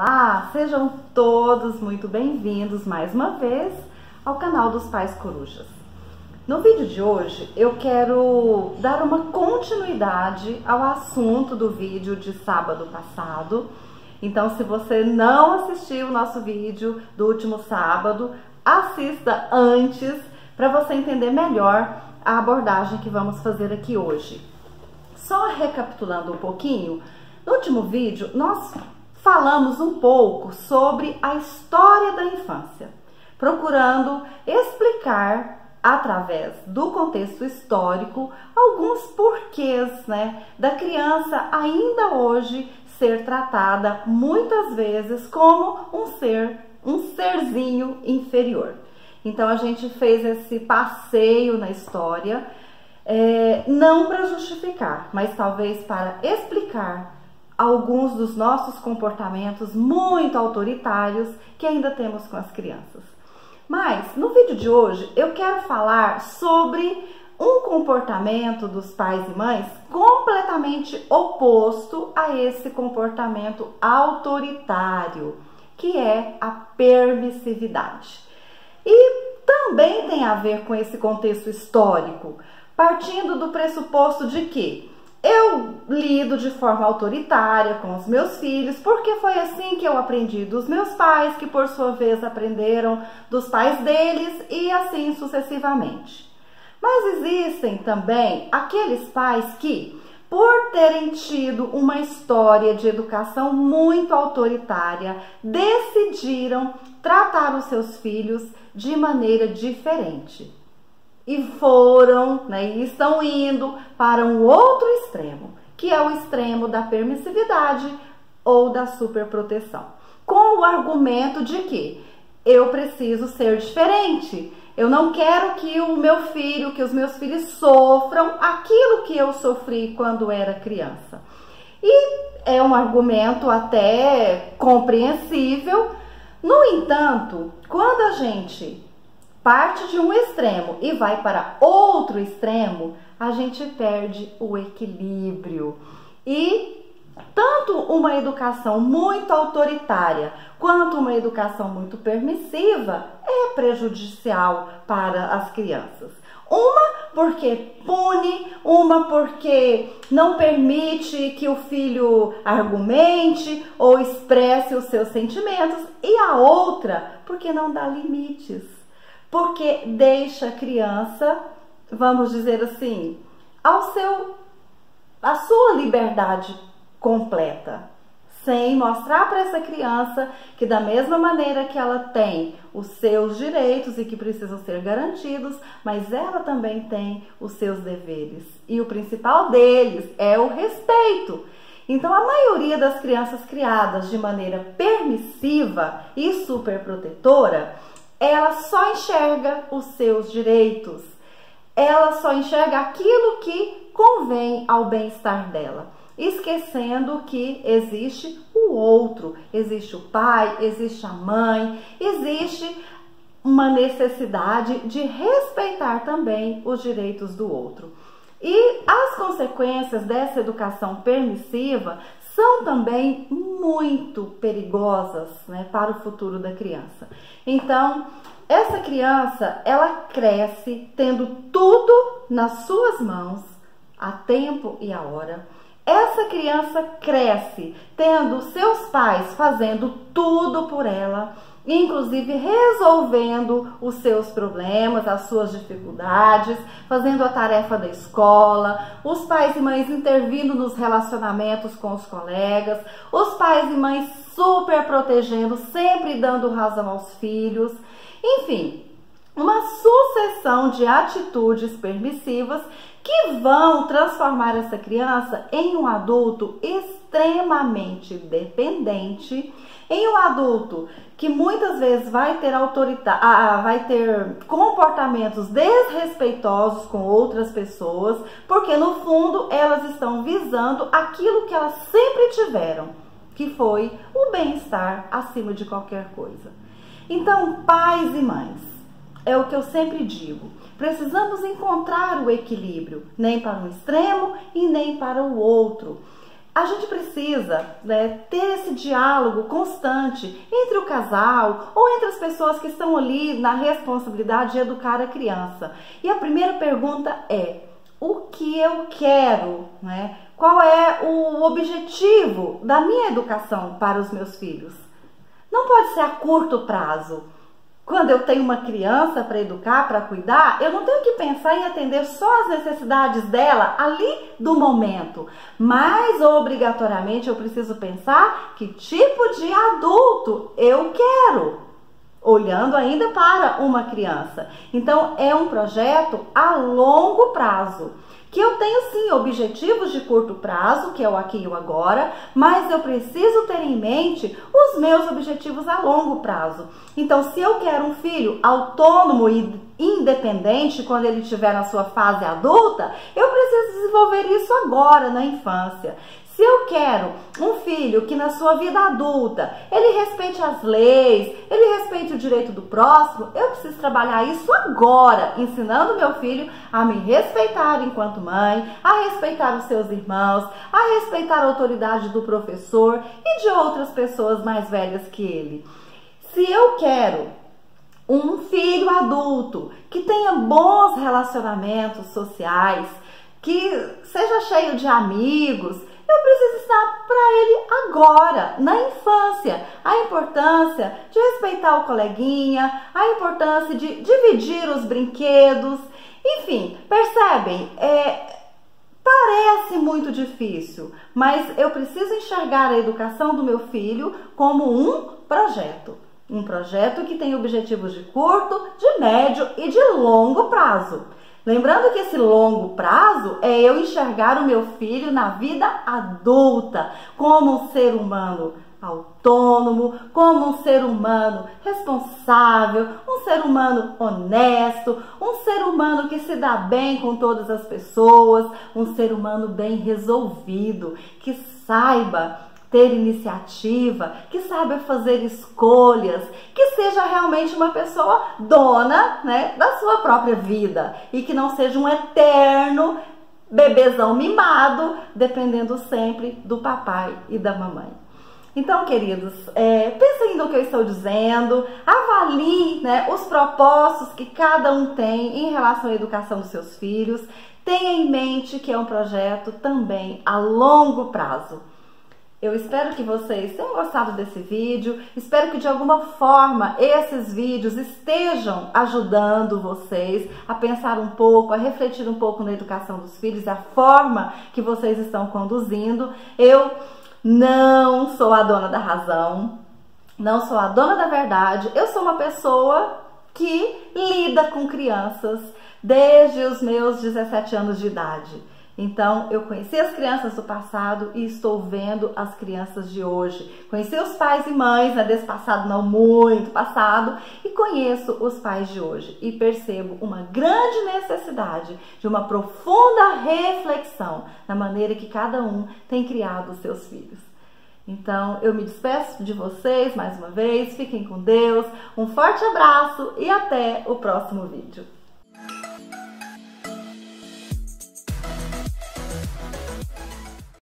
Olá, sejam todos muito bem-vindos mais uma vez ao canal dos Pais Corujas. No vídeo de hoje eu quero dar uma continuidade ao assunto do vídeo de sábado passado. Então, se você não assistiu o nosso vídeo do último sábado, assista antes para você entender melhor a abordagem que vamos fazer aqui hoje. Só recapitulando um pouquinho, no último vídeo nós falamos um pouco sobre a história da infância, procurando explicar através do contexto histórico alguns porquês, da criança ainda hoje ser tratada muitas vezes como um serzinho inferior. Então a gente fez esse passeio na história, não para justificar, mas talvez para explicar alguns dos nossos comportamentos muito autoritários que ainda temos com as crianças. Mas no vídeo de hoje eu quero falar sobre um comportamento dos pais e mães completamente oposto a esse comportamento autoritário, que é a permissividade. E também tem a ver com esse contexto histórico, partindo do pressuposto de que eu lido de forma autoritária com os meus filhos, porque foi assim que eu aprendi dos meus pais, que por sua vez aprenderam dos pais deles e assim sucessivamente. Mas existem também aqueles pais que, por terem tido uma história de educação muito autoritária, decidiram tratar os seus filhos de maneira diferente. E foram, e estão indo para um outro extremo, que é o extremo da permissividade ou da superproteção, com o argumento de que eu preciso ser diferente. Eu não quero que os meus filhos sofram aquilo que eu sofri quando era criança. E é um argumento até compreensível. No entanto, quando a gente parte de um extremo e vai para outro extremo, a gente perde o equilíbrio. E tanto uma educação muito autoritária quanto uma educação muito permissiva é prejudicial para as crianças. Uma porque pune, uma porque não permite que o filho argumente ou expresse os seus sentimentos, e a outra porque não dá limites, porque deixa a criança, vamos dizer assim, a sua liberdade completa, sem mostrar para essa criança que da mesma maneira que ela tem os seus direitos e que precisam ser garantidos, mas ela também tem os seus deveres. E o principal deles é o respeito. Então a maioria das crianças criadas de maneira permissiva e superprotetora, ela só enxerga os seus direitos, ela só enxerga aquilo que convém ao bem-estar dela, esquecendo que existe o outro, existe o pai, existe a mãe, existe uma necessidade de respeitar também os direitos do outro. E as consequências dessa educação permissiva são também muito perigosas, para o futuro da criança. Então, essa criança, ela cresce tendo tudo nas suas mãos, a tempo e a hora. Essa criança cresce tendo seus pais fazendo tudo por ela, inclusive resolvendo os seus problemas, as suas dificuldades, fazendo a tarefa da escola, os pais e mães intervindo nos relacionamentos com os colegas, os pais e mães super protegendo, sempre dando razão aos filhos. Enfim, uma sucessão de atitudes permissivas que vão transformar essa criança em um adulto extremamente dependente, em um adulto que muitas vezes vai ter comportamentos desrespeitosos com outras pessoas, porque no fundo elas estão visando aquilo que elas sempre tiveram, que foi o bem-estar acima de qualquer coisa. Então, pais e mães, é o que eu sempre digo, precisamos encontrar o equilíbrio, nem para um extremo e nem para o outro. a gente precisa, né, ter esse diálogo constante entre o casal ou entre as pessoas que estão ali na responsabilidade de educar a criança. E a primeira pergunta é: o que eu quero, né? Qual é o objetivo da minha educação para os meus filhos? Não pode ser a curto prazo. Quando eu tenho uma criança para educar, para cuidar, eu não tenho que pensar em atender só as necessidades dela ali do momento, mas obrigatoriamente eu preciso pensar que tipo de adulto eu quero, olhando ainda para uma criança. Então é um projeto a longo prazo, que eu tenho sim objetivos de curto prazo, que é o aqui e o agora, mas eu preciso ter em mente os meus objetivos a longo prazo. Então, se eu quero um filho autônomo e independente quando ele estiver na sua fase adulta, eu preciso desenvolver isso agora, na infância. Se eu quero um filho que na sua vida adulta ele respeite as leis, ele respeite o direito do próximo, eu preciso trabalhar isso agora, ensinando meu filho a me respeitar enquanto mãe, a respeitar os seus irmãos, a respeitar a autoridade do professor e de outras pessoas mais velhas que ele. Se eu quero um filho adulto que tenha bons relacionamentos sociais, que seja cheio de amigos, eu preciso ensinar para ele agora, na infância, a importância de respeitar o coleguinha, a importância de dividir os brinquedos. Enfim, percebem? Parece muito difícil, mas eu preciso enxergar a educação do meu filho como um projeto. Um projeto que tem objetivos de curto, de médio e de longo prazo. Lembrando que esse longo prazo é eu enxergar o meu filho na vida adulta, como um ser humano autônomo, como um ser humano responsável, um ser humano honesto, um ser humano que se dá bem com todas as pessoas, um ser humano bem resolvido, que saiba ter iniciativa, que saiba fazer escolhas, que seja realmente uma pessoa dona, né, da sua própria vida e que não seja um eterno bebezão mimado, dependendo sempre do papai e da mamãe. Então, queridos, pensem no que eu estou dizendo, avaliem, né, os propósitos que cada um tem em relação à educação dos seus filhos, tenha em mente que é um projeto também a longo prazo. Eu espero que vocês tenham gostado desse vídeo, espero que de alguma forma esses vídeos estejam ajudando vocês a pensar um pouco, a refletir um pouco na educação dos filhos, a forma que vocês estão conduzindo. Eu não sou a dona da razão, não sou a dona da verdade, eu sou uma pessoa que lida com crianças desde os meus 17 anos de idade. Então, eu conheci as crianças do passado e estou vendo as crianças de hoje. Conheci os pais e mães, né, desse passado não muito passado, e conheço os pais de hoje. E percebo uma grande necessidade de uma profunda reflexão na maneira que cada um tem criado os seus filhos. Então, eu me despeço de vocês mais uma vez. Fiquem com Deus, um forte abraço e até o próximo vídeo.